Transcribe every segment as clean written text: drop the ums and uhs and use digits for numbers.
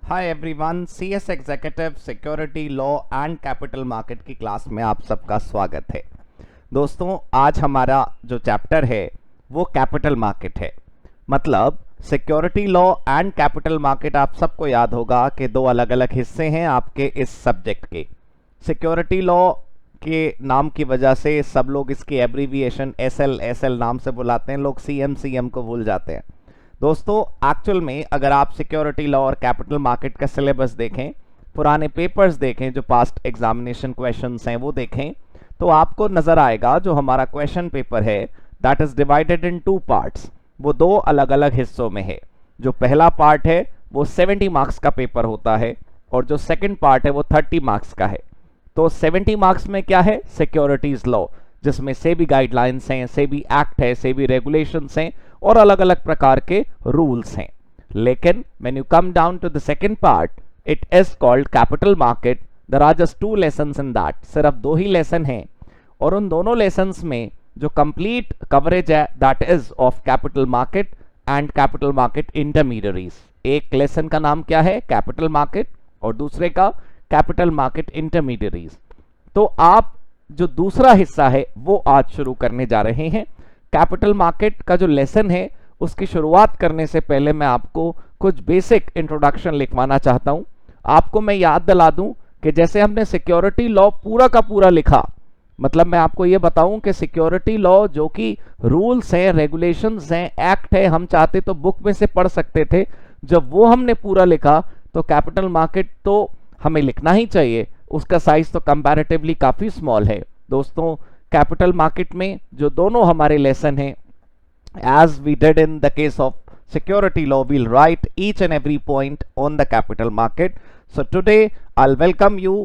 Hi everyone, CS executive security law and capital market की class में आप सबका स्वागत है। दोस्तों, आज हमारा जो चैप्टर है वो कैपिटल मार्केट है। मतलब security law and capital market, आप सबको याद होगा कि दो अलग अलग हिस्से हैं आपके इस सब्जेक्ट के। सिक्योरिटी लॉ के नाम की वजह से सब लोग इसकी एब्रीविएशन एसएल नाम से बुलाते हैं, लोग सीएम को भूल जाते हैं। दोस्तों, एक्चुअल में अगर आप सिक्योरिटी लॉ और कैपिटल मार्केट का सिलेबस देखें, पुराने पेपर्स देखें, जो पास्ट एग्जामिनेशन क्वेश्चंस हैं वो देखें, तो आपको नजर आएगा जो हमारा क्वेश्चन पेपर है that is divided in two parts. वो दो अलग अलग हिस्सों में है। जो पहला पार्ट है वो 70 मार्क्स का पेपर होता है और जो सेकंड पार्ट है वो 30 मार्क्स का है। तो 70 मार्क्स में क्या है? सिक्योरिटीज लॉ, जिसमें सेबी गाइडलाइंस हैं, सेबी एक्ट है, सेबी रेगुलेशंस हैं और अलग अलग प्रकार के रूल्स हैं। लेकिन when you come down to the second part, it is called capital market. There are just 2 lessons in that. सिर्फ 2 ही लेसन हैं और उन दोनों लेसन्स में जो कंप्लीट कवरेज है that is of capital market and capital market intermediaries. एक lesson का नाम क्या है? कैपिटल मार्केट, और दूसरे का कैपिटल मार्केट इंटरमीडियरीज। तो आप जो दूसरा हिस्सा है वो आज शुरू करने जा रहे हैं। कैपिटल मार्केट का जो लेसन है उसकी शुरुआत करने से पहले मैं आपको कुछ बेसिक इंट्रोडक्शन लिखवाना चाहता हूं। आपको मैं याद दिला दूं कि जैसे हमने सिक्योरिटी लॉ पूरा का पूरा लिखा, मतलब मैं आपको यह बताऊं कि सिक्योरिटी लॉ जो कि रूल्स हैं, रेगुलेशंस हैं, एक्ट है, हम चाहते तो बुक में से पढ़ सकते थे। जब वो हमने पूरा लिखा तो कैपिटल मार्केट तो हमें लिखना ही चाहिए, उसका साइज तो कंपैरेटिवली काफी स्मॉल है। दोस्तों, कैपिटल मार्केट में जो दोनों हमारे लेसन हैं, as we did in the case of security law, we'll write each and every point on the capital market. So today I'll welcome you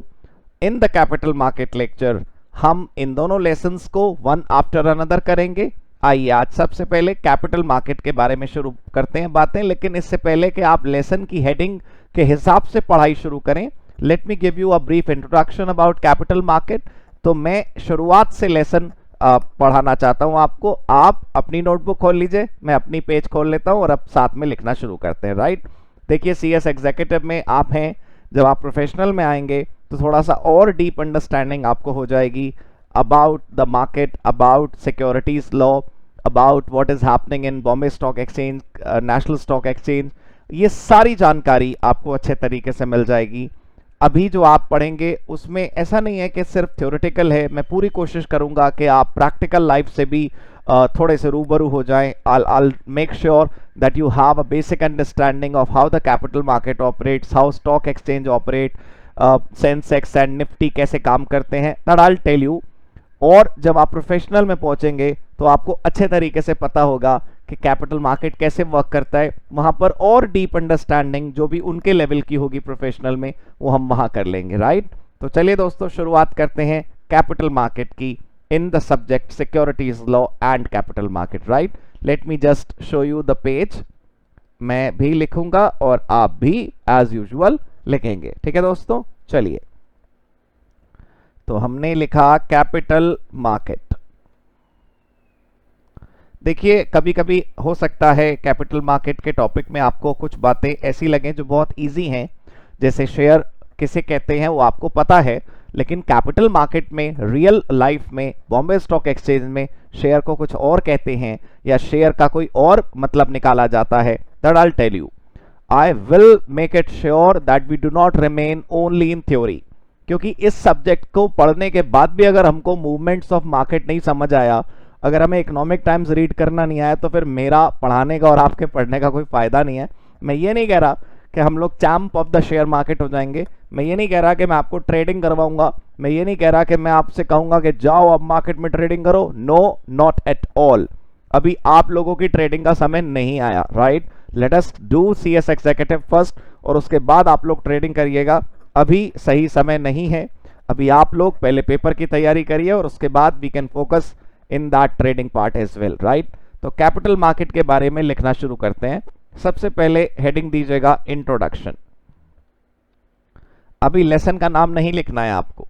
in the capital market lecture. हम इन दोनों lessons को one after another करेंगे। आइए आज सबसे पहले capital market के बारे में शुरू करते हैं बातें, लेकिन इससे पहले कि आप लेसन की हेडिंग के हिसाब से पढ़ाई शुरू करें, let me give you a brief introduction about capital market. तो मैं शुरुआत से लेसन पढ़ाना चाहता हूं आपको। आप अपनी नोटबुक खोल लीजिए, मैं अपनी पेज खोल लेता हूं और अब साथ में लिखना शुरू करते हैं। राइट, देखिए सीएस एग्जीक्यूटिव में आप हैं, जब आप प्रोफेशनल में आएंगे तो थोड़ा सा और डीप अंडरस्टैंडिंग आपको हो जाएगी about the market, about securities law, about what is happening in Bombay stock exchange, national stock exchange. ये सारी जानकारी आपको अच्छे तरीके से मिल जाएगी। अभी जो आप पढ़ेंगे उसमें ऐसा नहीं है कि सिर्फ थ्योरेटिकल है, मैं पूरी कोशिश करूंगा कि आप प्रैक्टिकल लाइफ से भी थोड़े से रूबरू हो जाएं। I'll make sure that you have a basic understanding of how the capital market operates, how stock exchange operate, Sensex and Nifty कैसे काम करते हैं, that I'll tell you। और जब आप प्रोफेशनल में पहुंचेंगे तो आपको अच्छे तरीके से पता होगा कि कैपिटल मार्केट कैसे वर्क करता है। वहां पर और डीप अंडरस्टैंडिंग जो भी उनके लेवल की होगी प्रोफेशनल में, वो हम वहां कर लेंगे। राइट, तो चलिए दोस्तों शुरुआत करते हैं कैपिटल मार्केट की in the subject securities law and capital market. Right, let me just show you the page. मैं भी लिखूंगा और आप भी एज यूजुअल लिखेंगे। ठीक है दोस्तों, चलिए। तो हमने लिखा कैपिटल मार्केट। देखिए, कभी कभी हो सकता है कैपिटल मार्केट के टॉपिक में आपको कुछ बातें ऐसी लगें जो बहुत इजी हैं, जैसे शेयर किसे कहते हैं वो आपको पता है, लेकिन कैपिटल मार्केट में, रियल लाइफ में, बॉम्बे स्टॉक एक्सचेंज में शेयर को कुछ और कहते हैं या शेयर का कोई और मतलब निकाला जाता है। That I will tell you. I will make it sure that we do not remain only in theory, क्योंकि इस सब्जेक्ट को पढ़ने के बाद भी अगर हमको मूवमेंट्स ऑफ मार्केट नहीं समझ आया, अगर हमें इकोनॉमिक टाइम्स रीड करना नहीं आया, तो फिर मेरा पढ़ाने का और आपके पढ़ने का कोई फायदा नहीं है। मैं ये नहीं कह रहा कि हम लोग champ of the share market हो जाएंगे, मैं ये नहीं कह रहा कि मैं आपको ट्रेडिंग करवाऊंगा, मैं ये नहीं कह रहा कि मैं आपसे कहूंगा कि जाओ अब मार्केट में ट्रेडिंग करो। No, not at all. अभी आप लोगों की ट्रेडिंग का समय नहीं आया। Right, let us do CS executive first और उसके बाद आप लोग ट्रेडिंग करिएगा। अभी सही समय नहीं है, अभी आप लोग पहले पेपर की तैयारी करिए और उसके बाद we can focus in that trading part as well. Right, तो कैपिटल मार्केट के बारे में लिखना शुरू करते हैं। सबसे पहले हेडिंग दीजिएगा इंट्रोडक्शन। अभी लेसन का नाम नहीं लिखना है आपको,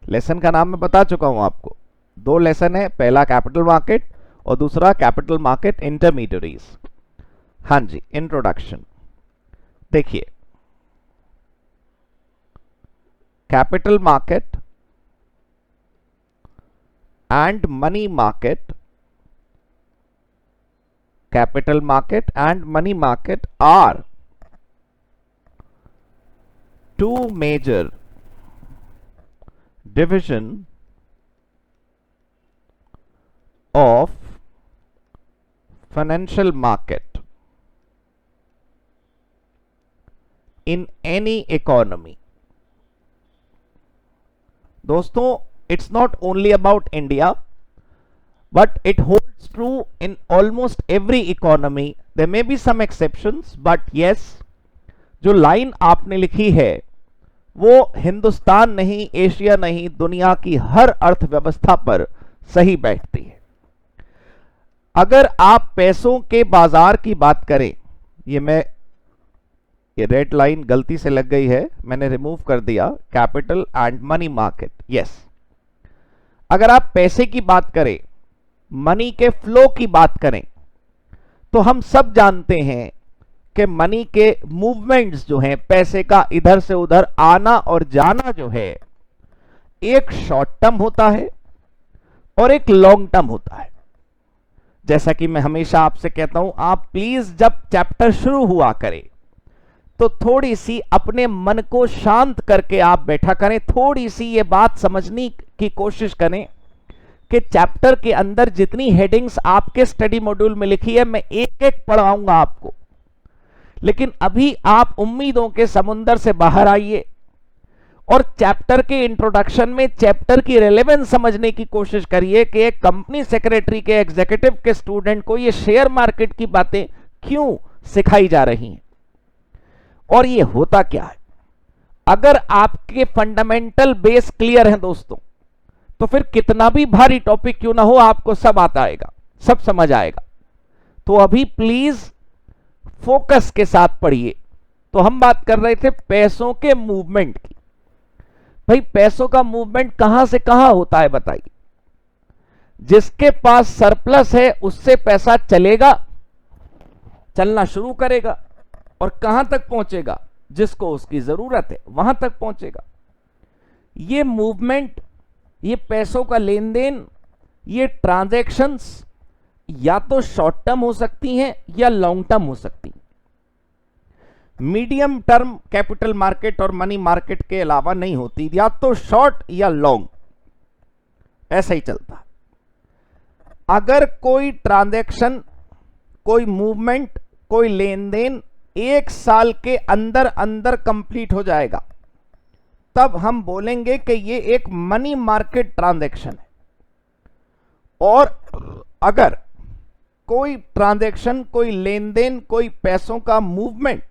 लेसन का नाम मैं बता चुका हूं आपको। 2 लेसन है, पहला कैपिटल मार्केट और दूसरा कैपिटल मार्केट इंटरमीडियरीज। हाँ जी, इंट्रोडक्शन। देखिए, capital market and money market, capital market and money market are two major division of financial market in any economy. दोस्तों, it's not only about India, but it holds true in almost every economy. There may be some exceptions, but yes, जो line आपने लिखी है वो हिंदुस्तान नहीं, Asia नहीं, दुनिया की हर अर्थव्यवस्था पर सही बैठती है। अगर आप पैसों के बाजार की बात करें, ये रेड लाइन गलती से लग गई है, मैंने रिमूव कर दिया, capital and money market. Yes, अगर आप पैसे की बात करें, मनी के फ्लो की बात करें, तो हम सब जानते हैं कि मनी के मूवमेंट्स जो हैं, पैसे का इधर से उधर आना और जाना जो है, एक शॉर्ट टर्म होता है और एक लॉन्ग टर्म होता है। जैसा कि मैं हमेशा आपसे कहता हूं, आप प्लीज जब चैप्टर शुरू हुआ करें तो थोड़ी सी अपने मन को शांत करके आप बैठा करें, थोड़ी सी ये बात समझने की कोशिश करें कि चैप्टर के अंदर जितनी हेडिंग्स आपके स्टडी मॉड्यूल में लिखी है, मैं एक एक पढ़ाऊंगा आपको। लेकिन अभी आप उम्मीदों के समुंदर से बाहर आइए और चैप्टर के इंट्रोडक्शन में चैप्टर की रेलेवेंस समझने की कोशिश करिए कि एक कंपनी सेक्रेटरी के, एग्जीक्यूटिव के स्टूडेंट को ये शेयर मार्केट की बातें क्यों सिखाई जा रही हैं और ये होता क्या है। अगर आपके फंडामेंटल बेस क्लियर हैं दोस्तों, तो फिर कितना भी भारी टॉपिक क्यों ना हो, आपको सब आता आएगा, सब समझ आएगा। तो अभी प्लीज फोकस के साथ पढ़िए। तो हम बात कर रहे थे पैसों के मूवमेंट की। भाई, पैसों का मूवमेंट कहां से कहां होता है बताइए। जिसके पास सरप्लस है उससे पैसा चलेगा, चलना शुरू करेगा और कहां तक पहुंचेगा, जिसको उसकी जरूरत है वहां तक पहुंचेगा। ये मूवमेंट, ये पैसों का लेन देन, ये ट्रांजैक्शंस या तो शॉर्ट टर्म हो सकती हैं या लॉन्ग टर्म हो सकती हैं। मीडियम टर्म कैपिटल मार्केट और मनी मार्केट के अलावा नहीं होती, या तो शॉर्ट या लॉन्ग, ऐसा ही चलता है। अगर कोई ट्रांजैक्शन, कोई मूवमेंट, कोई लेन देन 1 साल के अंदर अंदर कंप्लीट हो जाएगा, तब हम बोलेंगे कि ये एक मनी मार्केट ट्रांजैक्शन है। और अगर कोई ट्रांजैक्शन, कोई लेन देन, कोई पैसों का मूवमेंट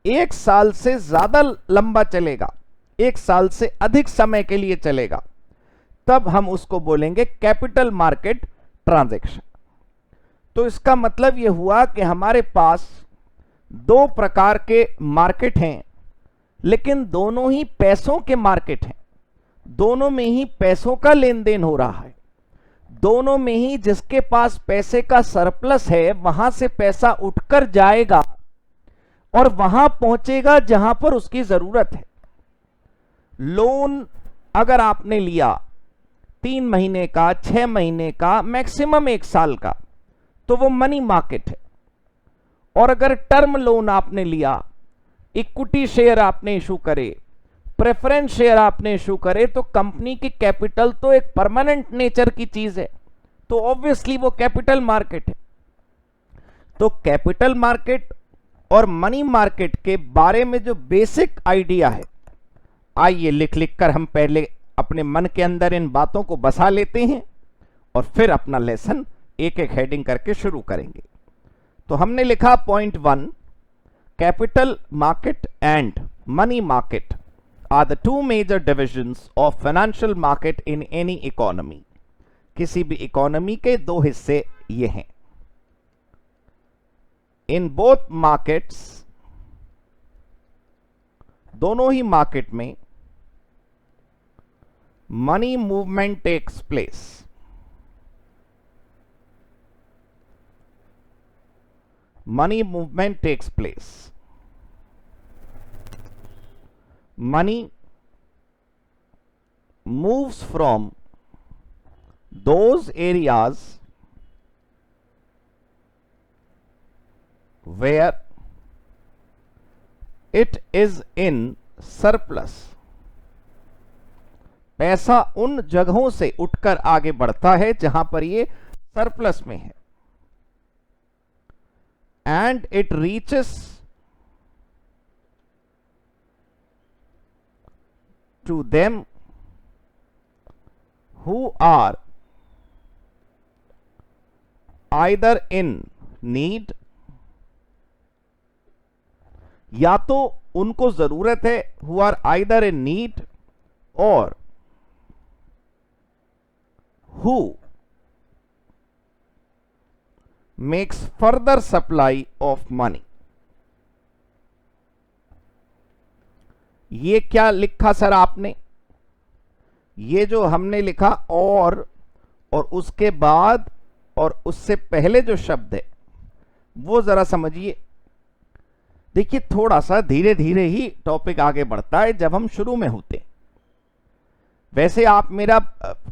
1 साल से ज्यादा लंबा चलेगा, 1 साल से अधिक समय के लिए चलेगा, तब हम उसको बोलेंगे कैपिटल मार्केट ट्रांजैक्शन। तो इसका मतलब यह हुआ कि हमारे पास 2 प्रकार के मार्केट हैं, लेकिन दोनों ही पैसों के मार्केट हैं। दोनों में ही पैसों का लेन देन हो रहा है। दोनों में ही जिसके पास पैसे का सरप्लस है वहां से पैसा उठकर जाएगा और वहां पहुंचेगा जहां पर उसकी जरूरत है। लोन अगर आपने लिया 3 महीने का, 6 महीने का, मैक्सिमम 1 साल का, तो वो मनी मार्केट है। और अगर टर्म लोन आपने लिया, इक्विटी शेयर आपने इशू करे, प्रेफरेंस शेयर आपने इशू करे, तो कंपनी की कैपिटल तो एक परमानेंट नेचर की चीज है, तो ऑब्वियसली वो कैपिटल मार्केट है। तो कैपिटल मार्केट और मनी मार्केट के बारे में जो बेसिक आइडिया है, आइए लिख लिख कर हम पहले अपने मन के अंदर इन बातों को बसा लेते हैं और फिर अपना लेसन एक एक हेडिंग करके शुरू करेंगे। तो हमने लिखा point 1, capital market and money market are the 2 major divisions of financial market in any economy. किसी भी इकोनॉमी के 2 हिस्से ये हैं। इन बोथ मार्केट्स, दोनों ही मार्केट में money movement takes place. Money movement takes place. Money moves from those areas where it is in surplus। पैसा उन जगहों से उठकर आगे बढ़ता है जहां पर ये सरप्लस में है। And it reaches to them who are either in need, या तो उनको जरूरत है who are either in need or who makes further supply of money। ये क्या लिखा सर आपने? ये जो हमने लिखा और उसके बाद और उससे पहले जो शब्द है वो जरा समझिए। देखिए थोड़ा सा धीरे धीरे ही टॉपिक आगे बढ़ता है जब हम शुरू में होते। वैसे आप मेरा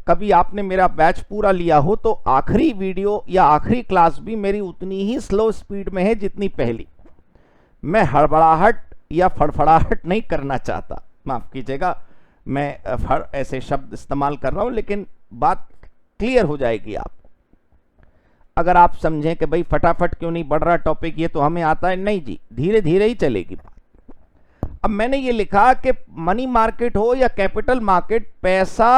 कभी आपने मेरा बैच पूरा लिया हो तो आखिरी वीडियो या आखिरी क्लास भी मेरी उतनी ही स्लो स्पीड में है जितनी पहली। मैं हड़बड़ाहट या फड़फड़ाहट नहीं करना चाहता, माफ कीजिएगा मैं ऐसे शब्द इस्तेमाल कर रहा हूं, लेकिन बात क्लियर हो जाएगी आप अगर आप समझें कि भाई फटाफट क्यों नहीं बढ़ रहा टॉपिक, ये तो हमें आता है। नहीं जी, धीरे धीरे ही चलेगी बात। अब मैंने ये लिखा कि मनी मार्केट हो या कैपिटल मार्केट, पैसा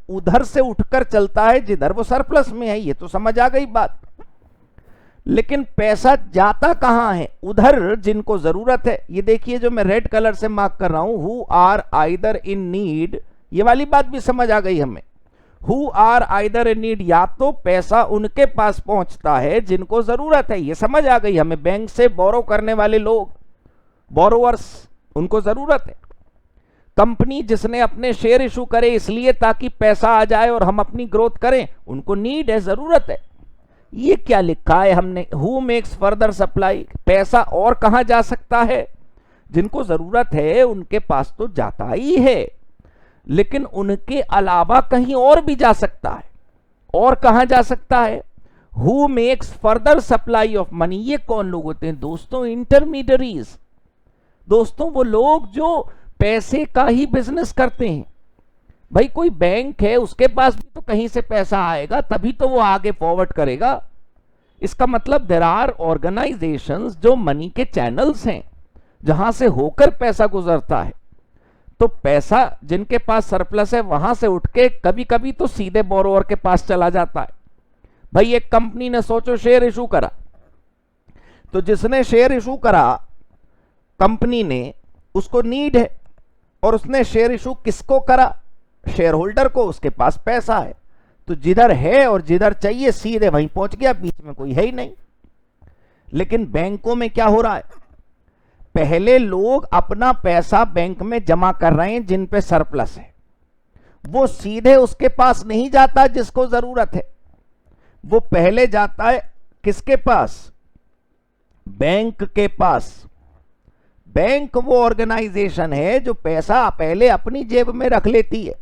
उधर से उठकर चलता है जिधर वो सरप्लस में है, ये तो समझ आ गई बात। लेकिन पैसा जाता कहां है? उधर जिनको जरूरत है। ये देखिए जो मैं रेड कलर से मार्क कर रहा हूं, who are either in need, ये वाली बात भी समझ आ गई हमें। Who are either in need, या तो पैसा उनके पास पहुंचता है जिनको जरूरत है, ये समझ आ गई हमें। बैंक से बोरो करने वाले लोग, बोरोवर्स, उनको जरूरत है। कंपनी जिसने अपने शेयर इशू करे इसलिए ताकि पैसा आ जाए और हम अपनी ग्रोथ करें, उनको नीड है, जरूरत है। ये क्या लिखा है हमने? हु मेक्स फर्दर सप्लाई, पैसा और कहां जा सकता है? जिनको जरूरत है उनके पास तो जाता ही है, लेकिन उनके अलावा कहीं और भी जा सकता है। और कहां जा सकता है? Who makes further supply of money, ये कौन लोग होते हैं दोस्तों? इंटरमीडियरीज। दोस्तों वो लोग जो पैसे का ही बिजनेस करते हैं। भाई कोई बैंक है, उसके पास भी तो कहीं से पैसा आएगा, तभी तो वो आगे फॉरवर्ड करेगा। इसका मतलब देयर आर ऑर्गेनाइजेशंस जो मनी के चैनल्स हैं, जहां से होकर पैसा गुजरता है। तो पैसा जिनके पास सरप्लस है वहां से उठ के कभी कभी तो सीधे बोरोवर के पास चला जाता है। भाई एक कंपनी ने सोचो शेयर इशू करा, तो जिसने शेयर इशू करा कंपनी ने, उसको नीड है और उसने शेयर इशू किसको करा? शेयर होल्डर को। उसके पास पैसा है तो जिधर है और जिधर चाहिए सीधे वहीं पहुंच गया, बीच में कोई है ही नहीं। लेकिन बैंकों में क्या हो रहा है? पहले लोग अपना पैसा बैंक में जमा कर रहे हैं जिन पे सरप्लस है, वो सीधे उसके पास नहीं जाता जिसको जरूरत है, वो पहले जाता है किसके पास? बैंक के पास। बैंक वो ऑर्गेनाइजेशन है जो पैसा पहले अपनी जेब में रख लेती है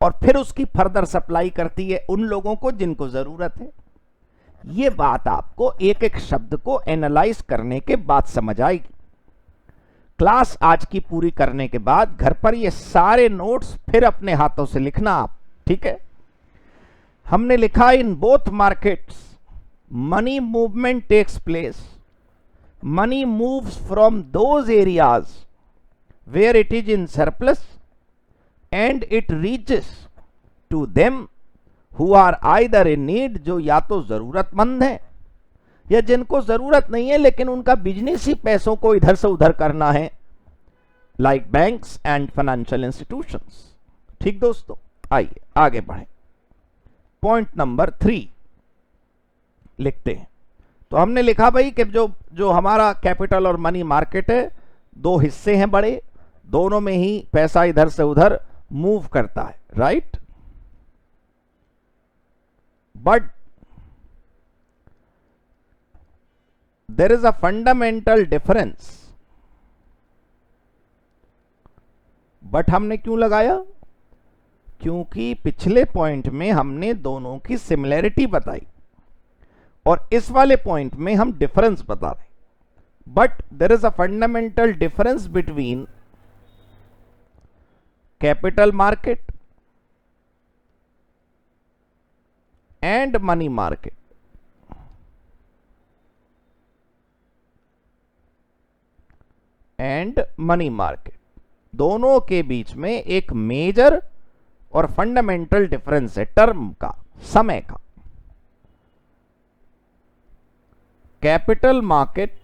और फिर उसकी फर्दर सप्लाई करती है उन लोगों को जिनको जरूरत है। ये बात आपको एक एक शब्द को एनालाइज करने के बाद समझ आएगी। क्लास आज की पूरी करने के बाद घर पर ये सारे नोट्स फिर अपने हाथों से लिखना आप, ठीक है? हमने लिखा in both markets money movement takes place. Money moves from those areas where it is in surplus and it reaches to them who are either in need, जो या तो जरूरतमंद है या जिनको जरूरत नहीं है लेकिन उनका बिजनेस ही पैसों को इधर से उधर करना है, like banks and financial institutions. ठीक दोस्तों, आइए आगे बढ़ें। पॉइंट नंबर 3 लिखते हैं। तो हमने लिखा भाई कि जो हमारा कैपिटल और मनी मार्केट है, दो हिस्से हैं बड़े, दोनों में ही पैसा इधर से उधर मूव करता है, right? But there is a fundamental difference. But हमने क्यों लगाया? क्योंकि पिछले पॉइंट में हमने दोनों की सिमिलैरिटी बताई और इस वाले पॉइंट में हम डिफरेंस बता रहे हैं। But there is a fundamental difference between capital market and money market. Money market दोनों के बीच में एक मेजर और फंडामेंटल डिफरेंस है टर्म का, समय का। Capital market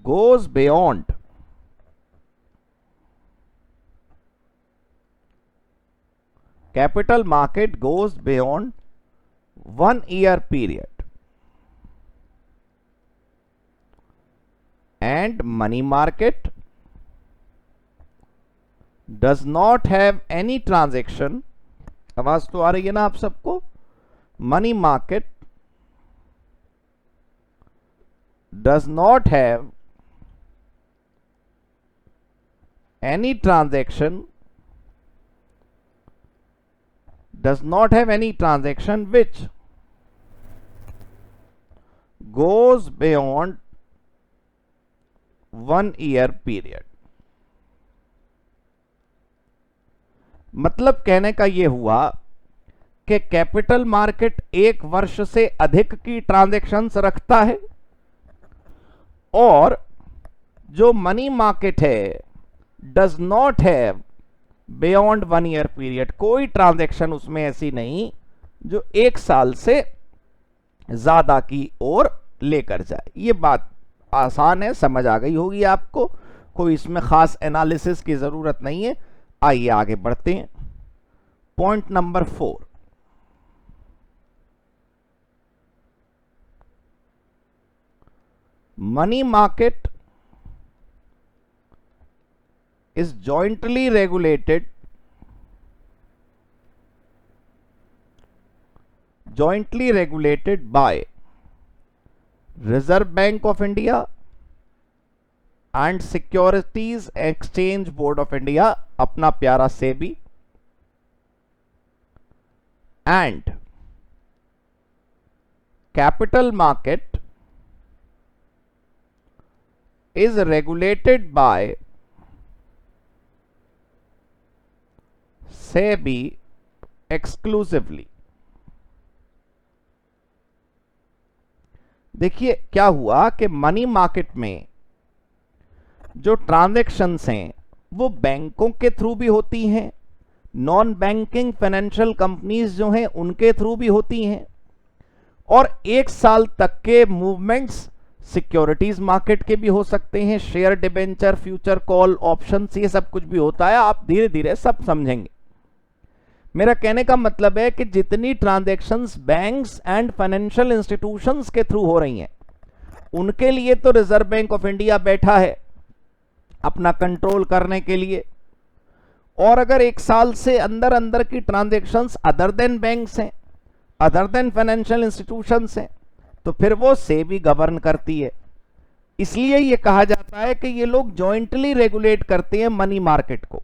goes beyond capital market goes beyond 1 year period and money market does not have any transaction। आवाज तो आ रही है ना आप सबको? Money market does not have any transaction which goes beyond 1 year period। मतलब कहने का यह हुआ कि कैपिटल मार्केट 1 वर्ष से अधिक की ट्रांजैक्शंस रखता है और जो मनी मार्केट है does not have beyond 1 year period. कोई ट्रांजैक्शन उसमें ऐसी नहीं जो 1 साल से ज्यादा की ओर लेकर जाए। ये बात आसान है, समझ आ गई होगी आपको, कोई इसमें खास एनालिसिस की जरूरत नहीं है। आइए आगे बढ़ते हैं। Point number 4, money market is jointly regulated by Reserve Bank of India and Securities Exchange Board of India, अपना प्यारा SEBI, and capital market is regulated by SEBI exclusively. देखिए क्या हुआ कि मनी मार्केट में जो ट्रांजैक्शंस हैं वो बैंकों के थ्रू भी होती हैं, नॉन बैंकिंग फाइनेंशियल कंपनीज जो हैं उनके थ्रू भी होती हैं, और 1 साल तक के मूवमेंट्स सिक्योरिटीज मार्केट के भी हो सकते हैं, share debenture, future call, options, ये सब कुछ भी होता है। आप धीरे धीरे सब समझेंगे। मेरा कहने का मतलब है कि जितनी transactions banks and financial institutions के थ्रू हो रही हैं उनके लिए तो रिजर्व बैंक ऑफ इंडिया बैठा है अपना कंट्रोल करने के लिए, और अगर 1 साल से अंदर अंदर की ट्रांजैक्शंस अदर देन बैंक्स हैं, अदर देन फाइनेंशियल इंस्टीट्यूशंस हैं, तो फिर वो सेबी गवर्न करती है। इसलिए ये कहा जाता है कि ये लोग जॉइंटली रेगुलेट करते हैं मनी मार्केट को।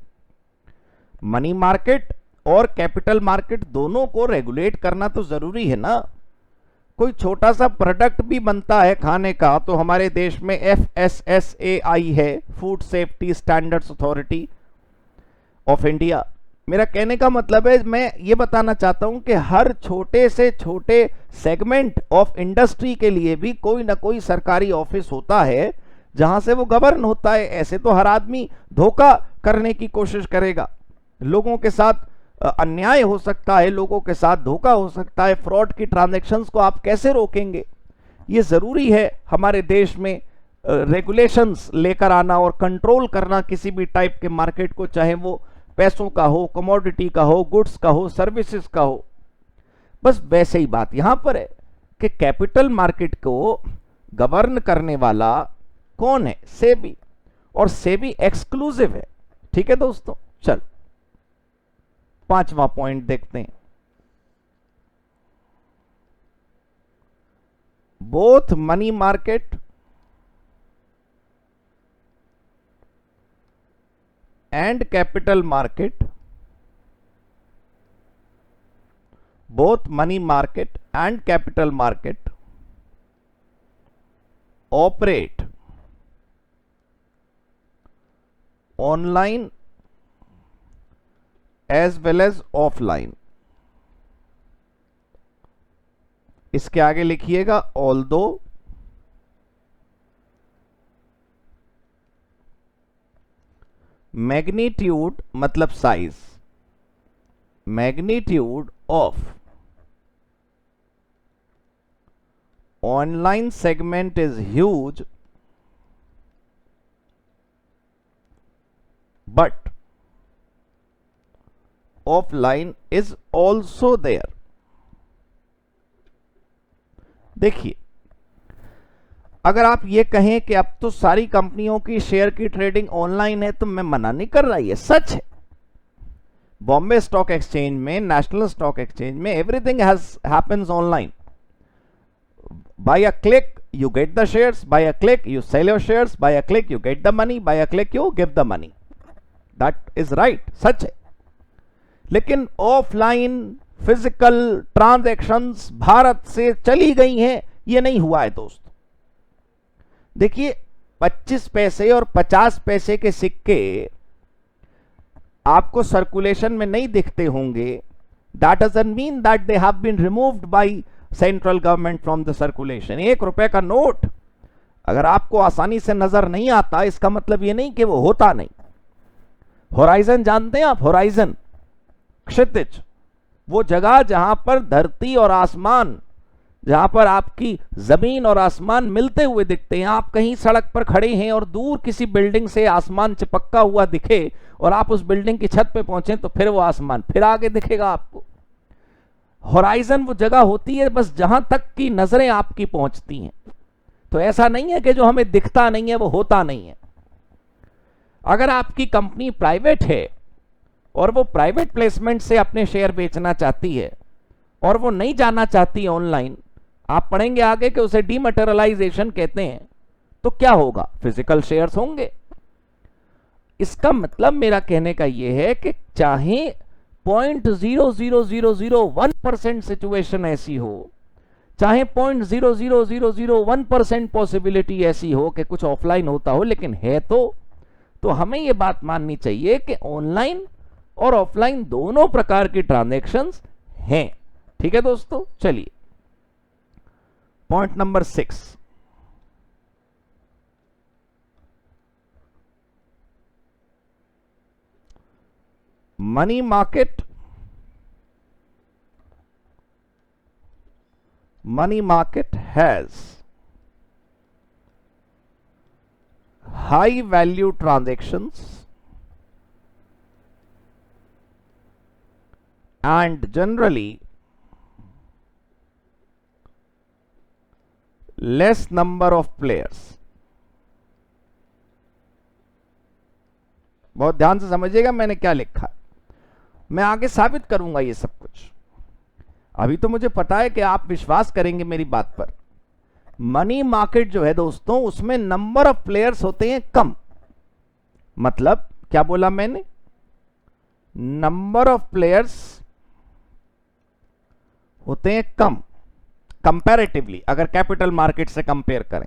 मनी मार्केट और कैपिटल मार्केट दोनों को रेगुलेट करना तो जरूरी है ना। कोई छोटा सा प्रोडक्ट भी बनता है खाने का तो हमारे देश में FSSAI है, food safety standards authority of India. मेरा कहने का मतलब है, मैं ये बताना चाहता हूं कि हर छोटे से छोटे सेगमेंट ऑफ इंडस्ट्री के लिए भी कोई ना कोई सरकारी ऑफिस होता है जहां से वो गवर्न होता है। ऐसे तो हर आदमी धोखा करने की कोशिश करेगा, लोगों के साथ अन्याय हो सकता है, लोगों के साथ धोखा हो सकता है, फ्रॉड की ट्रांजैक्शंस को आप कैसे रोकेंगे? ये जरूरी है हमारे देश में रेगुलेशंस लेकर आना और कंट्रोल करना किसी भी टाइप के मार्केट को, चाहे वो पैसों का हो, कमोडिटी का हो, गुड्स का हो, सर्विसेज का हो। बस वैसे ही बात यहां पर है कि कैपिटल मार्केट को गवर्न करने वाला कौन है? सेबी, और सेबी एक्सक्लूसिव है। ठीक है दोस्तों, चल 5वां पॉइंट देखते हैं। Both money market and capital market, both money market and capital market operate online as well as offline. इसके आगे लिखिएगा although मैग्नीट्यूड मतलब size, magnitude of online segment is huge but offline is also there. देखिए, अगर आप ये कहें कि अब तो सारी कंपनियों की शेयर की ट्रेडिंग ऑनलाइन है तो मैं मना नहीं कर रहा, ये सच है। बॉम्बे स्टॉक एक्सचेंज में, नेशनल स्टॉक एक्सचेंज में everything happens online. By a click you get the shares, by a click you sell your shares, by a click you get the money, by a click you give the money. That is right, सच है। लेकिन offline physical transactions Bharat से चली गई हैं, ये नहीं हुआ है दोस्तों। देखिए, 25 पैसे और 50 पैसे के सिक्के आपको सर्कुलेशन में नहीं दिखते होंगे। That doesn't mean that they have been removed by central government from the circulation. 1 रुपए का नोट अगर आपको आसानी से नजर नहीं आता, इसका मतलब ये नहीं कि वो होता नहीं। होराइजन जानते हैं आप? होराइजन, क्षितिज, वो जगह जहां पर धरती और आसमान, जहां पर आपकी जमीन और आसमान मिलते हुए दिखते हैं। आप कहीं सड़क पर खड़े हैं और दूर किसी बिल्डिंग से आसमान चिपका हुआ दिखे और आप उस बिल्डिंग की छत पे पहुंचे तो फिर वो आसमान फिर आगे दिखेगा आपको। होराइजन वो जगह होती है बस जहां तक की नजरें आपकी पहुंचती हैं। तो ऐसा नहीं है कि जो हमें दिखता नहीं है वो होता नहीं है। अगर आपकी कंपनी प्राइवेट है और वो प्राइवेट प्लेसमेंट से अपने शेयर बेचना चाहती है और वो नहीं जाना चाहती ऑनलाइन, आप पढ़ेंगे आगे कि उसे डीमैटेरियलाइजेशन कहते हैं, तो क्या होगा? फिजिकल शेयर्स होंगे। इसका मतलब मेरा कहने का यह है कि चाहे 0.00001% सिचुएशन ऐसी हो, चाहे 0.00001% पॉसिबिलिटी ऐसी हो कि कुछ ऑफलाइन होता हो, लेकिन है तो हमें यह बात माननी चाहिए कि ऑनलाइन और ऑफलाइन दोनों प्रकार की ट्रांजैक्शंस हैं। ठीक है दोस्तों, चलिए point number 6, money market has high value transactions and generally less number of players। बहुत ध्यान से समझिएगा मैंने क्या लिखा है, मैं आगे साबित करूंगा ये सब कुछ। अभी तो मुझे पता है कि आप विश्वास करेंगे मेरी बात पर। मनी मार्केट जो है दोस्तों, उसमें नंबर ऑफ प्लेयर्स होते हैं कम। मतलब क्या बोला मैंने? नंबर ऑफ प्लेयर्स होते हैं कम कंपैरेटिवली, अगर कैपिटल मार्केट से कंपेयर करें।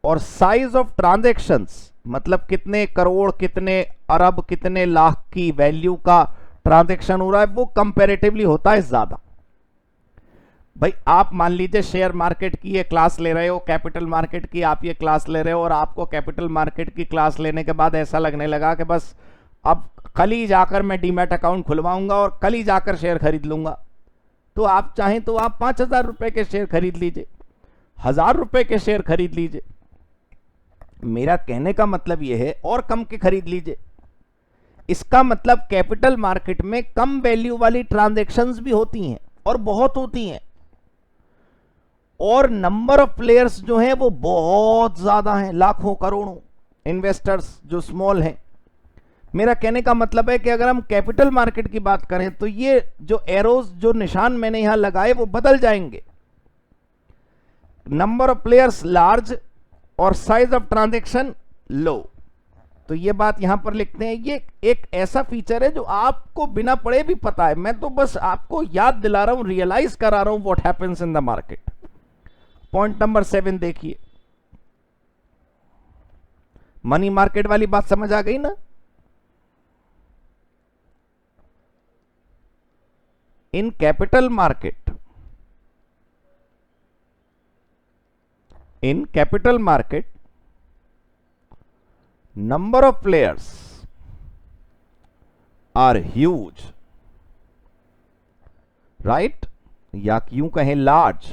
और साइज ऑफ ट्रांजैक्शंस, मतलब कितने करोड़, कितने अरब, कितने लाख की वैल्यू का ट्रांजैक्शन हो रहा है, वो कंपैरेटिवली होता है ज्यादा। भाई आप मान लीजिए शेयर मार्केट की ये क्लास ले रहे हो, कैपिटल मार्केट की आप ये क्लास ले रहे हो, और आपको कैपिटल मार्केट की क्लास लेने के बाद ऐसा लगने लगा कि बस अब कल ही जाकर मैं डीमैट अकाउंट खुलवाऊंगा और कल ही जाकर शेयर खरीद लूंगा। तो आप चाहें तो आप 5,000 रुपए के शेयर खरीद लीजिए, 1,000 रुपए के शेयर खरीद लीजिए। मेरा कहने का मतलब यह है, और कम के खरीद लीजिए। इसका मतलब कैपिटल मार्केट में कम वैल्यू वाली ट्रांजैक्शंस भी होती हैं और बहुत होती हैं, और नंबर ऑफ प्लेयर्स जो हैं वो बहुत ज्यादा हैं, लाखों करोड़ों इन्वेस्टर्स जो स्मॉल हैं। मेरा कहने का मतलब है कि अगर हम कैपिटल मार्केट की बात करें तो ये जो एरोज, जो निशान मैंने यहां लगाए, वो बदल जाएंगे। नंबर ऑफ प्लेयर्स लार्ज और साइज ऑफ ट्रांजैक्शन लो। तो ये बात यहां पर लिखते हैं, ये एक ऐसा फीचर है जो आपको बिना पढ़े भी पता है, मैं तो बस आपको याद दिला रहा हूं, रियलाइज करा रहा हूं what happens in the market. Point number 7 देखिए, मनी मार्केट वाली बात समझ आ गई ना। इन capital market, in capital market number of players are huge, right, या यूं कहें large,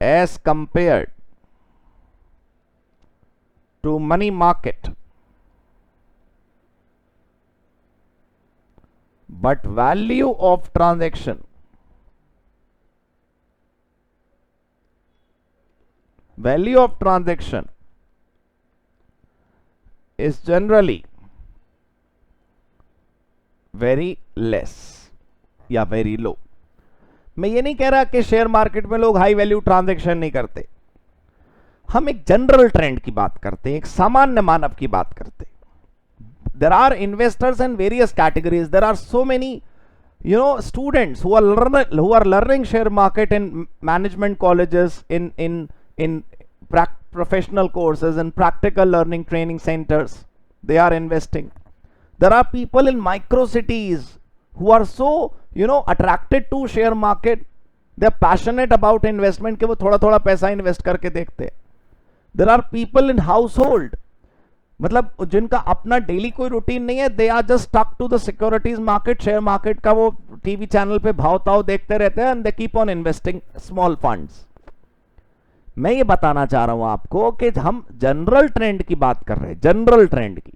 as compared to money market, but value of transaction, value of transaction is generally very less या very low। मैं ये नहीं कह रहा कि शेयर मार्केट में लोग हाई वैल्यू ट्रांजैक्शन नहीं करते, हम एक जनरल ट्रेंड की बात करते हैं, एक सामान्य मानव की बात करते हैं। There are investors in various categories, there are so many students who are learning share market in management colleges, in professional courses and practical learning training centers. They are investing. There are people in micro cities who are so attracted to share market, they are passionate about investment कि वो थोड़ा थोड़ा पैसा invest करके देखते हैं। There are people in household, मतलब जिनका अपना डेली कोई रूटीन नहीं है, they are just stuck to the securities market, share market का वो टीवी चैनल पे भाव ताव देखते रहते हैं, and they keep on investing small funds। मैं ये बताना चाह रहा हूं आपको कि हम जनरल ट्रेंड की बात कर रहे हैं, जनरल ट्रेंड की।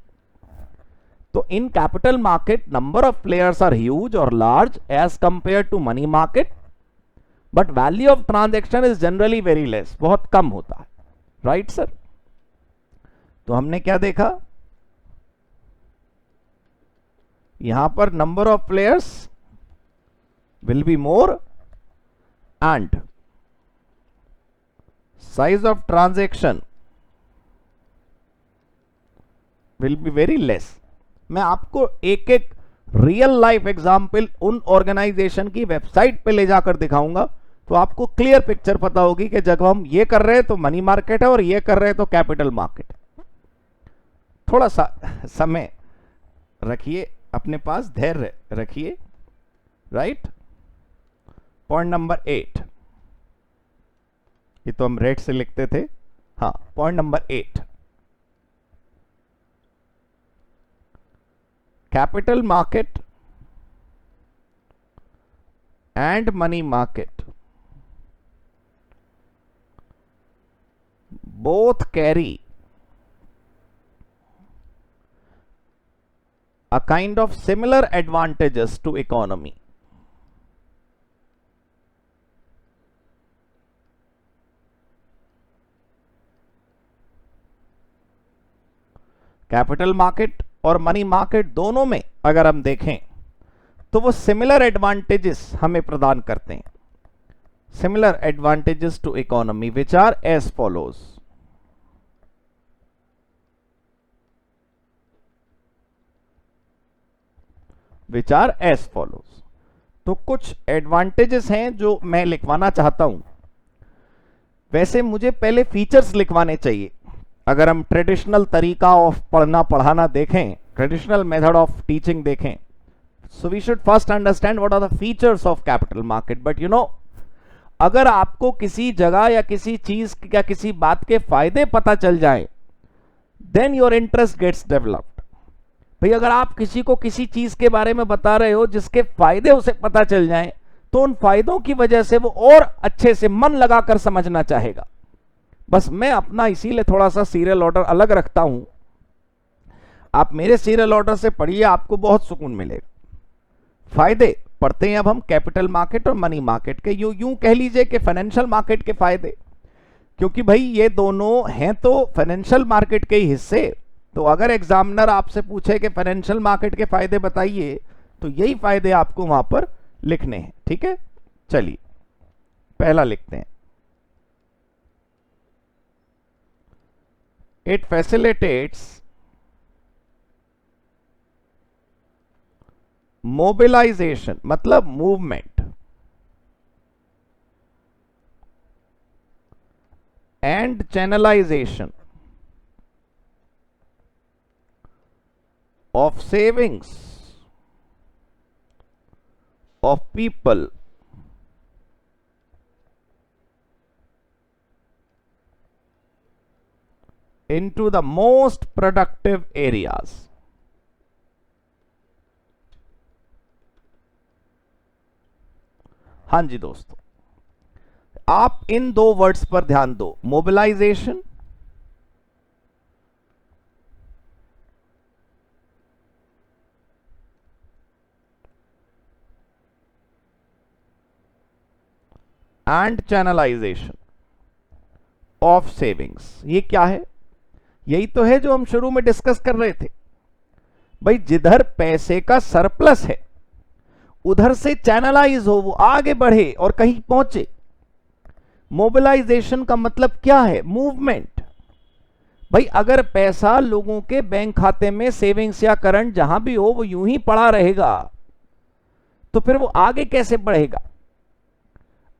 तो in capital market number of players are huge और large as compare to money market, but value of transaction is generally very less, बहुत कम होता है, राइट सर। तो हमने क्या देखा, यहां पर number of players will be more and size of transaction will be very less। मैं आपको एक एक रियल लाइफ एग्जाम्पल उन ऑर्गेनाइजेशन की वेबसाइट पे ले जाकर दिखाऊंगा, तो आपको क्लियर पिक्चर पता होगी कि जब हम ये कर रहे हैं तो मनी मार्केट है और ये कर रहे हैं तो कैपिटल मार्केट है। थोड़ा सा समय रखिए अपने पास, धैर्य रखिए, राइट। पॉइंट नंबर 8, ये तो हम रेट से लिखते थे, हाँ। Point number 8, capital market and money market both carry a kind of similar advantages to economy। Capital market और मनी मार्केट दोनों में अगर हम देखें तो वो सिमिलर एडवांटेजेस हमें प्रदान करते हैं, similar advantages to economy which are as follows. Which are as follows. तो कुछ एडवांटेजेस हैं जो मैं लिखवाना चाहता हूं। वैसे मुझे पहले फीचर्स लिखवाने चाहिए। अगर हम ट्रेडिशनल तरीका ऑफ पढ़ना पढ़ाना देखें, ट्रेडिशनल मेथड ऑफ टीचिंग देखें, so we should first understand what are the features of capital market. But अगर आपको किसी जगह या किसी चीज या किसी बात के फायदे पता चल जाए, then your interest gets developed. भाई अगर आप किसी को किसी चीज के बारे में बता रहे हो जिसके फायदे उसे पता चल जाए, तो उन फायदों की वजह से वो और अच्छे से मन लगाकर समझना चाहेगा। बस मैं अपना इसीलिए थोड़ा सा सीरियल ऑर्डर अलग रखता हूं। आप मेरे सीरियल ऑर्डर से पढ़िए, आपको बहुत सुकून मिलेगा। फायदे पढ़ते हैं अब हम कैपिटल मार्केट और मनी मार्केट के। यूं कह लीजिए कि फाइनेंशियल मार्केट के फायदे, क्योंकि भाई ये दोनों हैं तो फाइनेंशियल मार्केट के ही हिस्से। तो अगर एग्जामिनर आपसे पूछे कि फाइनेंशियल मार्केट के फायदे बताइए, तो यही फायदे आपको वहां पर लिखने हैं। ठीक है, चलिए पहला लिखते हैं। It facilitates mobilization, मतलब movement, and channelization of savings of people into the most productive areas. हाँ जी दोस्तों, आप इन दो वर्ड्स पर ध्यान दो, mobilisation and channelisation of savings. ये क्या है? यही तो है जो हम शुरू में डिस्कस कर रहे थे भाई, जिधर पैसे का सरप्लस है उधर से चैनलाइज हो, वो आगे बढ़े और कहीं पहुंचे। मोबिलाइजेशन का मतलब क्या है? मूवमेंट। भाई अगर पैसा लोगों के बैंक खाते में सेविंग्स या करंट जहां भी हो वो यूं ही पड़ा रहेगा तो फिर वो आगे कैसे बढ़ेगा?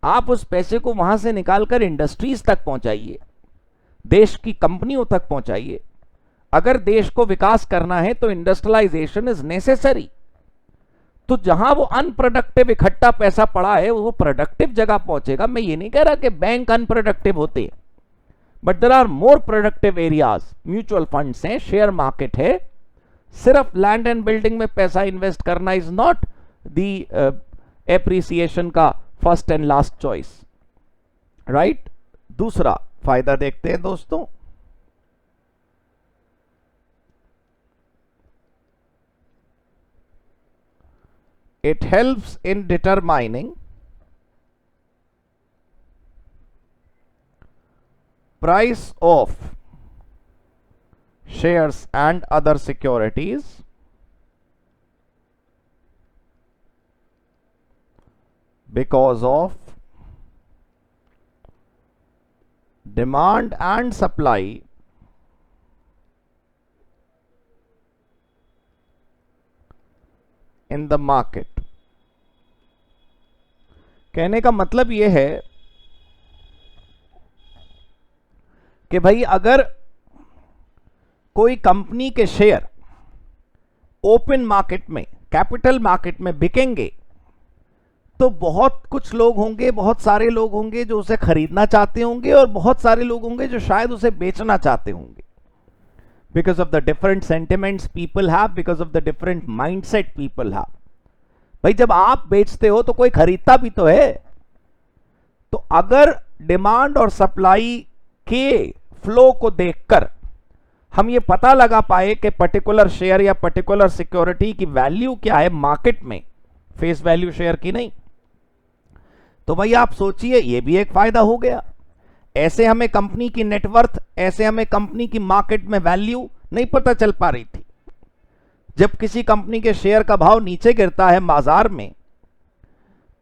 आप उस पैसे को वहां से निकालकर इंडस्ट्रीज तक पहुंचाइए, देश की कंपनियों तक पहुंचाइए। अगर देश को विकास करना है तो इंडस्ट्रियलाइजेशन इज नेसेसरी। तो जहां वो अनप्रोडक्टिव इकट्ठा पैसा पड़ा है वो प्रोडक्टिव जगह पहुंचेगा। मैं ये नहीं कह रहा कि बैंक अनप्रोडक्टिव होते हैं, but there are more productive areas. Mutual funds हैं, शेयर मार्केट है। सिर्फ लैंड एंड बिल्डिंग में पैसा इन्वेस्ट करना इज नॉट द एप्रिसिएशन का first and last choice, right? दूसरा फायदा देखते हैं दोस्तों, it helps in determining price of shares and other securities because of demand and supply in the market। कहने का मतलब यह है कि भाई अगर कोई कंपनी के शेयर ओपन मार्केट में, कैपिटल मार्केट में बिकेंगे तो बहुत कुछ लोग होंगे, बहुत सारे लोग होंगे जो उसे खरीदना चाहते होंगे और बहुत सारे लोग होंगे जो शायद उसे बेचना चाहते होंगे। Because of the different sentiments people have, because of the different mindset people have. भाई जब आप बेचते हो तो कोई खरीदता भी तो है। तो अगर डिमांड और सप्लाई के फ्लो को देखकर हम ये पता लगा पाए कि पर्टिकुलर शेयर या पर्टिकुलर सिक्योरिटी की वैल्यू क्या है मार्केट में, फेस वैल्यू शेयर की नहीं, तो भाई आप सोचिए ये भी एक फायदा हो गया। ऐसे हमें कंपनी की नेटवर्थ, ऐसे हमें कंपनी की मार्केट में वैल्यू नहीं पता चल पा रही थी। जब किसी कंपनी के शेयर का भाव नीचे गिरता है बाजार में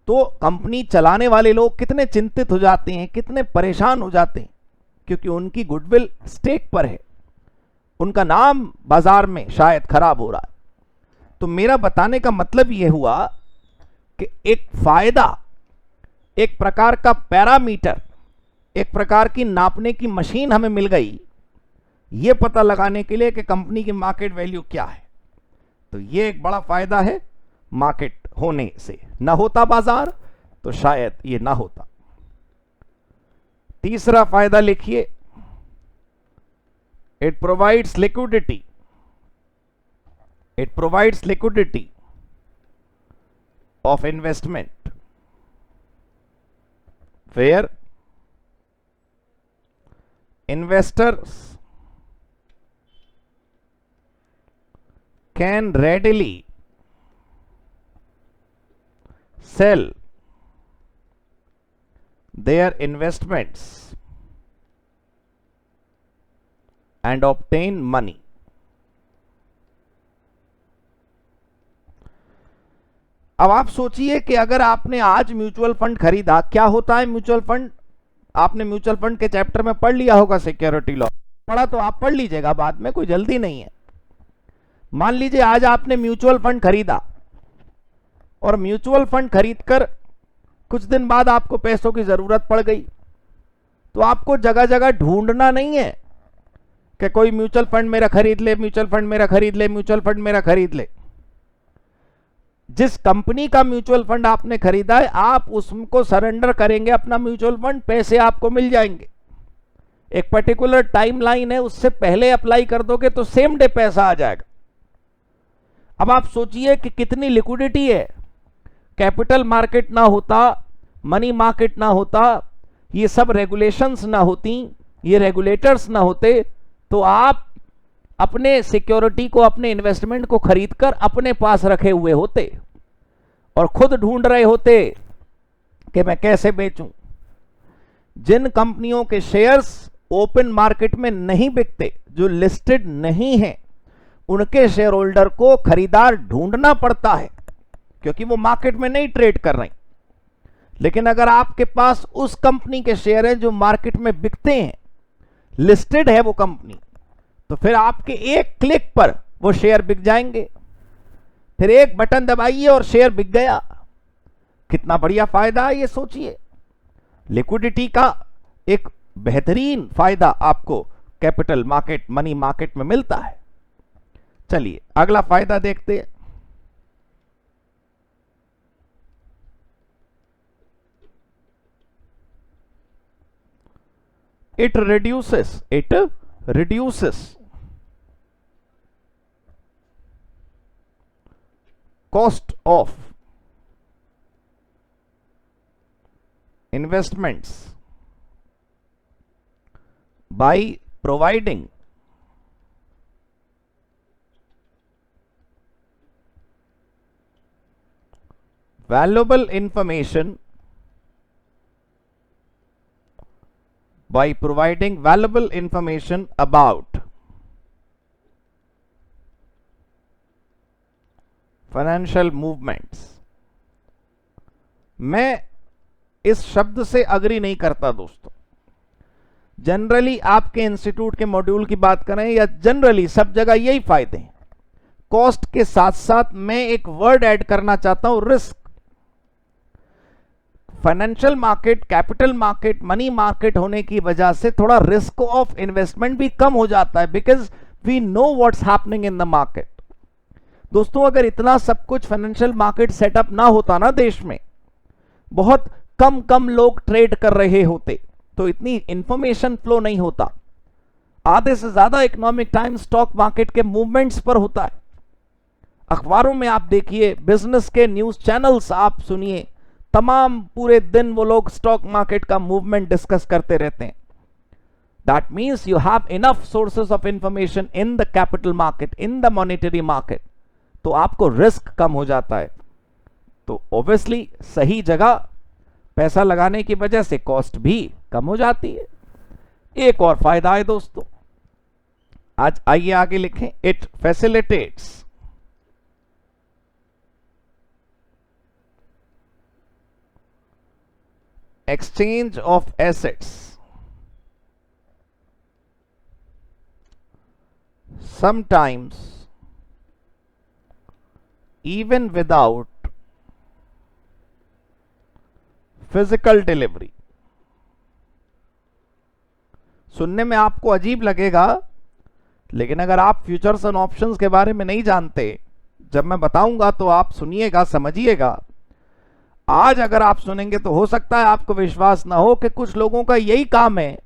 तो कंपनी चलाने वाले लोग कितने चिंतित हो जाते हैं, कितने परेशान हो जाते हैं, क्योंकि उनकी गुडविल स्टेक पर है, उनका नाम बाजार में शायद खराब हो रहा है। तो मेरा बताने का मतलब यह हुआ कि एक फायदा, एक प्रकार का पैरामीटर, एक प्रकार की नापने की मशीन हमें मिल गई यह पता लगाने के लिए कि कंपनी की मार्केट वैल्यू क्या है। तो यह एक बड़ा फायदा है मार्केट होने से। ना होता बाजार तो शायद ये ना होता। तीसरा फायदा लिखिए, it provides liquidity. It provides liquidity of investment where investors can readily sell their investments and obtain money। अब आप सोचिए कि अगर आपने आज म्यूचुअल फंड खरीदा, क्या होता है म्यूचुअल फंड? आपने म्यूचुअल फंड के चैप्टर में पढ़ लिया होगा सिक्योरिटी लॉ। पड़ा तो आप पढ़ लीजिएगा बाद में, कोई जल्दी नहीं है। मान लीजिए आज आपने म्यूचुअल फंड खरीदा और म्यूचुअल फंड खरीदकर कुछ दिन बाद आपको पैसों की जरूरत पड़ गई, तो आपको जगह जगह ढूंढना नहीं है कि कोई म्यूचुअल फंड मेरा खरीद ले, म्यूचुअल फंड मेरा खरीद ले, म्यूचुअल फंड मेरा खरीद ले। जिस कंपनी का म्यूचुअल फंड आपने खरीदा है, आप उसको सरेंडर करेंगे अपना म्यूचुअल फंड, पैसे आपको मिल जाएंगे। एक पर्टिकुलर टाइमलाइन है, उससे पहले अप्लाई कर दोगे तो सेम डे पैसा आ जाएगा। अब आप सोचिए कि कितनी लिक्विडिटी है। कैपिटल मार्केट ना होता, मनी मार्केट ना होता, ये सब रेगुलेशंस ना होती, ये रेगुलेटर्स ना होते, तो आप अपने सिक्योरिटी को, अपने इन्वेस्टमेंट को खरीदकर अपने पास रखे हुए होते और खुद ढूंढ रहे होते कि मैं कैसे बेचूं। जिन कंपनियों के शेयर्स ओपन मार्केट में नहीं बिकते, जो लिस्टेड नहीं है, उनके शेयर होल्डर को खरीदार ढूंढना पड़ता है क्योंकि वो मार्केट में नहीं ट्रेड कर रहे। लेकिन अगर आपके पास उस कंपनी के शेयर हैं जो मार्केट में बिकते हैं, लिस्टेड है वो कंपनी, तो फिर आपके एक क्लिक पर वो शेयर बिक जाएंगे। फिर एक बटन दबाइए और शेयर बिक गया। कितना बढ़िया फायदा है, ये सोचिए। लिक्विडिटी का एक बेहतरीन फायदा आपको कैपिटल मार्केट, मनी मार्केट में मिलता है। चलिए अगला फायदा देखते हैं। It reduces cost of investments by providing valuable information about financial movements. मैं इस शब्द से अग्री नहीं करता दोस्तों। जनरली आपके इंस्टीट्यूट के मॉड्यूल की बात करें या जनरली सब जगह यही फायदे हैं। कॉस्ट के साथ साथ मैं एक वर्ड ऐड करना चाहता हूं, risk. Financial market, capital market, money market होने की वजह से थोड़ा रिस्क ऑफ इन्वेस्टमेंट भी कम हो जाता है, because we know what's happening in the market. दोस्तों अगर इतना सब कुछ फाइनेंशियल मार्केट सेटअप ना होता ना देश में, बहुत कम लोग ट्रेड कर रहे होते, तो इतनी इंफॉर्मेशन फ्लो नहीं होता। आधे से ज्यादा इकोनॉमिक टाइम स्टॉक मार्केट के मूवमेंट्स पर होता है। अखबारों में आप देखिए, बिजनेस के न्यूज चैनल्स आप सुनिए, तमाम पूरे दिन वो लोग स्टॉक मार्केट का मूवमेंट डिस्कस करते रहते हैं। That means you have enough sources of information in the capital market, in the monetary market, तो आपको रिस्क कम हो जाता है। तो ऑब्वियसली सही जगह पैसा लगाने की वजह से कॉस्ट भी कम हो जाती है। एक और फायदा है दोस्तों, आज आइए आगे लिखें। It facilitates exchange of assets sometimes even without physical delivery। सुनने में आपको अजीब लगेगा, लेकिन अगर आप फ्यूचर्स एंड ऑप्शंस के बारे में नहीं जानते, जब मैं बताऊंगा तो आप सुनिएगा, समझिएगा। आज अगर आप सुनेंगे तो हो सकता है आपको विश्वास ना हो कि कुछ लोगों का यही काम है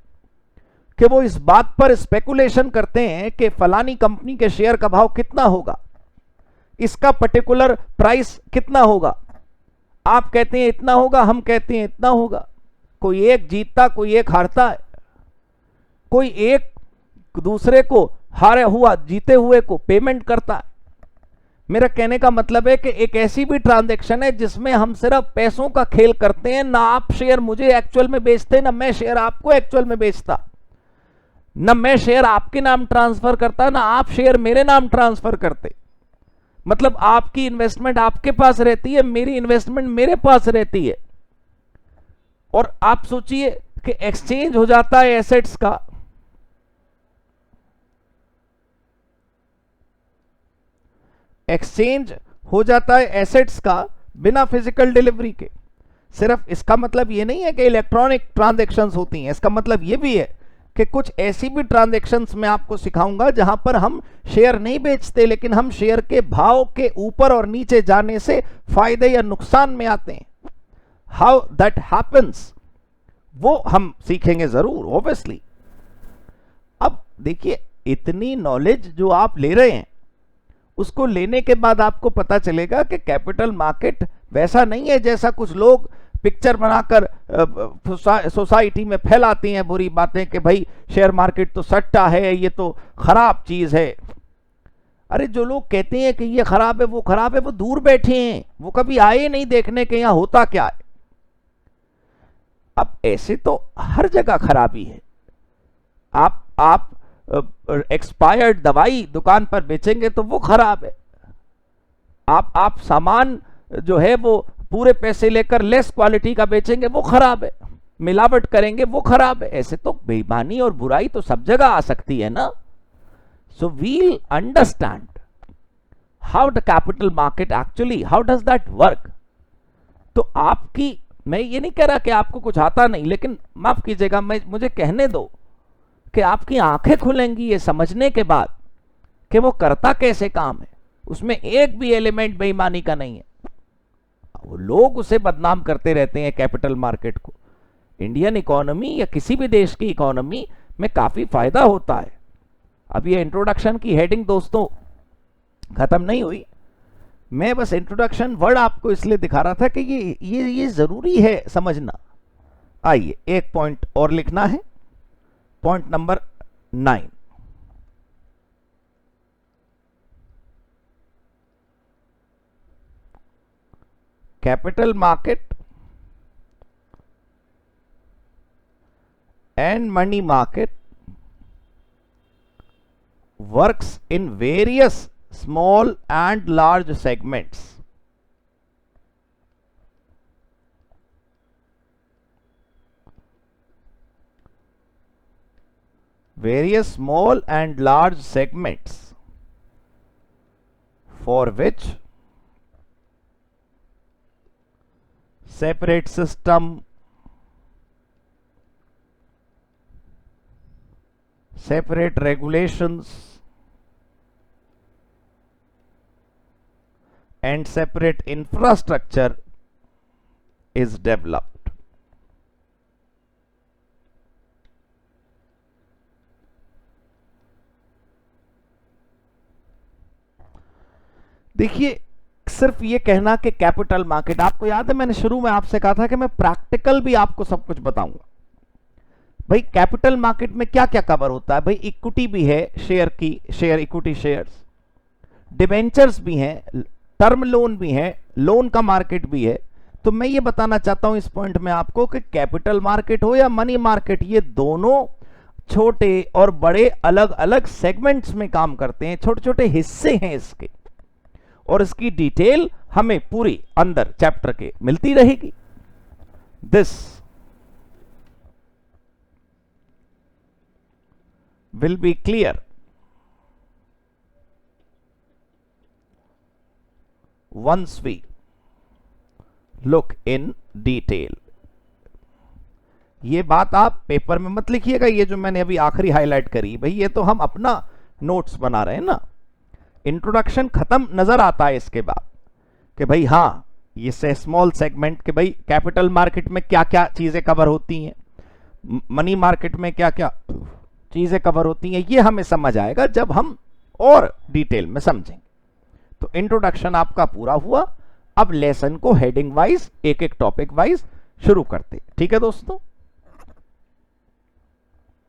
कि वो इस बात पर स्पेकुलेशन करते हैं कि फलानी कंपनी के शेयर का भाव कितना होगा, इसका पर्टिकुलर प्राइस कितना होगा। आप कहते हैं इतना होगा, हम कहते हैं इतना होगा। कोई एक जीतता, कोई एक हारता है, कोई एक दूसरे को हारे हुआ जीते हुए को पेमेंट करता है। मेरा कहने का मतलब है कि एक ऐसी भी ट्रांजैक्शन है जिसमें हम सिर्फ पैसों का खेल करते हैं। ना आप शेयर मुझे एक्चुअल में बेचते, ना मैं शेयर आपको एक्चुअल में बेचता, ना मैं शेयर आपके नाम ट्रांसफर करता, ना आप शेयर मेरे नाम ट्रांसफर करते। मतलब आपकी इन्वेस्टमेंट आपके पास रहती है, मेरी इन्वेस्टमेंट मेरे पास रहती है। और आप सोचिए कि एक्सचेंज हो जाता है एसेट्स का। एक्सचेंज हो जाता है एसेट्स का बिना फिजिकल डिलीवरी के। सिर्फ इसका मतलब ये नहीं है कि इलेक्ट्रॉनिक ट्रांजैक्शंस होती हैं, इसका मतलब ये भी है कि कुछ ऐसी भी ट्रांजैक्शंस मैं आपको सिखाऊंगा जहां पर हम शेयर नहीं बेचते, लेकिन हम शेयर के भाव के ऊपर और नीचे जाने से फायदे या नुकसान में आते हैं। हाउ दैट हैपेंस वो हम सीखेंगे जरूर, ऑब्वियसली। अब देखिए, इतनी नॉलेज जो आप ले रहे हैं, उसको लेने के बाद आपको पता चलेगा कि कैपिटल मार्केट वैसा नहीं है जैसा कुछ लोग पिक्चर बनाकर सोसाइटी में फैलाती हैं बुरी बातें कि भाई शेयर मार्केट तो सट्टा है, ये तो खराब चीज है। अरे जो लोग कहते हैं कि ये खराब है, वो खराब है, वो दूर बैठे हैं, वो कभी आए नहीं देखने के यहां होता क्या है। अब ऐसे तो हर जगह खराबी है। आप एक्सपायर्ड दवाई दुकान पर बेचेंगे तो वो खराब है। आप सामान जो है वो पूरे पैसे लेकर लेस क्वालिटी का बेचेंगे, वो खराब है। मिलावट करेंगे, वो खराब है। ऐसे तो बेईमानी और बुराई तो सब जगह आ सकती है ना। So we'll understand how the capital market actually, how does that work. तो आपकी, मैं ये नहीं कह रहा कि आपको कुछ आता नहीं, लेकिन माफ कीजिएगा, मुझे कहने दो कि आपकी आंखें खुलेंगी ये समझने के बाद कि वो करता कैसे काम है। उसमें एक भी एलिमेंट बेईमानी का नहीं है। वो लोग उसे बदनाम करते रहते हैं कैपिटल मार्केट को। इंडियन इकोनॉमी या किसी भी देश की इकोनॉमी में काफी फायदा होता है। अब ये इंट्रोडक्शन की हेडिंग दोस्तों खत्म नहीं हुई। मैं बस इंट्रोडक्शन वर्ड आपको इसलिए दिखा रहा था कि ये जरूरी है समझना। आइए एक पॉइंट और लिखना है, point number 9। Capital market and money market works in various small and large segments. Various small and large segments for which separate system, separate regulations and separate infrastructure is developed. देखिए, सिर्फ ये कहना कि capital market, आपको याद है मैंने शुरू में आपसे कहा था कि मैं प्रैक्टिकल भी आपको सब कुछ बताऊंगा। भाई कैपिटल मार्केट में क्या क्या कवर होता है? भाई इक्विटी भी है, शेयर की, शेयर इक्विटी शेयर्स, डिबेंचर्स भी हैं, टर्म लोन भी है, लोन का मार्केट भी है। तो मैं ये बताना चाहता हूं इस पॉइंट में आपको कि कैपिटल मार्केट हो या मनी मार्केट, ये दोनों छोटे और बड़े अलग अलग सेगमेंट्स में काम करते हैं, छोटे छोटे हिस्से हैं इसके, और इसकी डिटेल हमें पूरी अंदर चैप्टर के मिलती रहेगी। This will be clear once we look in detail. ये बात आप पेपर में मत लिखिएगा, ये जो मैंने अभी आखिरी हाईलाइट करी, भाई ये तो हम अपना नोट्स बना रहे हैं ना। इंट्रोडक्शन खत्म नजर आता है इसके बाद कि भाई हाँ, ये से स्मॉल सेगमेंट के भाई कैपिटल मार्केट में क्या क्या चीजें कवर होती हैं, मनी मार्केट में क्या क्या चीजें कवर होती हैं, ये हमें समझ आएगा जब हम और डिटेल में समझेंगे। तो इंट्रोडक्शन आपका पूरा हुआ। अब लेसन को हेडिंग वाइज, एक एक टॉपिक वाइज शुरू करते हैं। ठीक है दोस्तों।